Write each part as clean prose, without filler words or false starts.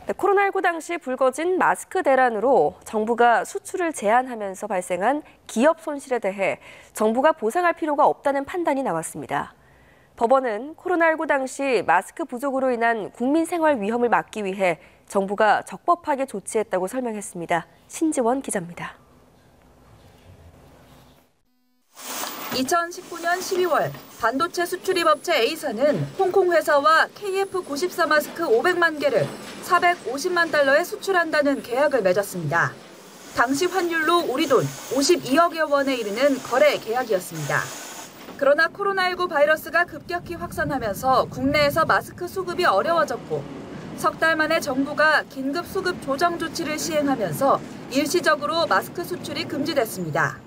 코로나19 당시 불거진 마스크 대란으로 정부가 수출을 제한하면서 발생한 기업 손실에 대해 정부가 보상할 필요가 없다는 판단이 나왔습니다. 법원은 코로나19 당시 마스크 부족으로 인한 국민 생활 위험을 막기 위해 정부가 적법하게 조치했다고 설명했습니다. 신지원 기자입니다. 2019년 12월 반도체 수출입 업체 A사는 홍콩 회사와 KF94 마스크 500만 개를 450만 달러에 수출한다는 계약을 맺었습니다. 당시 환율로 우리 돈 52억여 원에 이르는 거래 계약이었습니다. 그러나 코로나19 바이러스가 급격히 확산하면서 국내에서 마스크 수급이 어려워졌고 석 달 만에 정부가 긴급 수급 조정 조치를 시행하면서 일시적으로 마스크 수출이 금지됐습니다.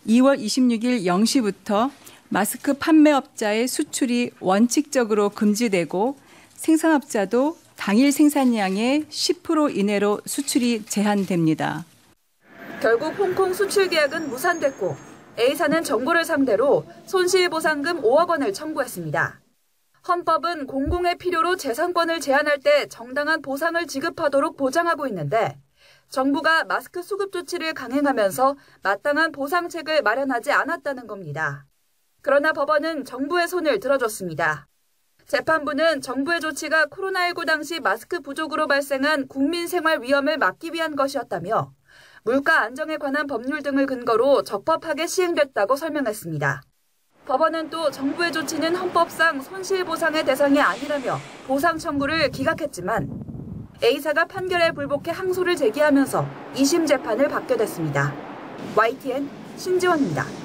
2월 26일 0시부터 마스크 판매업자의 수출이 원칙적으로 금지되고 생산업자도 당일 생산량의 10% 이내로 수출이 제한됩니다. 결국 홍콩 수출 계약은 무산됐고 A사는 정부를 상대로 손실보상금 5억 원을 청구했습니다. 헌법은 공공의 필요로 재산권을 제한할 때 정당한 보상을 지급하도록 보장하고 있는데 정부가 마스크 수급 조치를 강행하면서 마땅한 보상책을 마련하지 않았다는 겁니다. 그러나 법원은 정부의 손을 들어줬습니다. 재판부는 정부의 조치가 코로나19 당시 마스크 부족으로 발생한 국민 생활 위험을 막기 위한 것이었다며 물가 안정에 관한 법률 등을 근거로 적법하게 시행됐다고 설명했습니다. 법원은 또 정부의 조치는 헌법상 손실보상의 대상이 아니라며 보상 청구를 기각했지만 A사가 판결에 불복해 항소를 제기하면서 2심 재판을 받게 됐습니다. YTN 신지원입니다.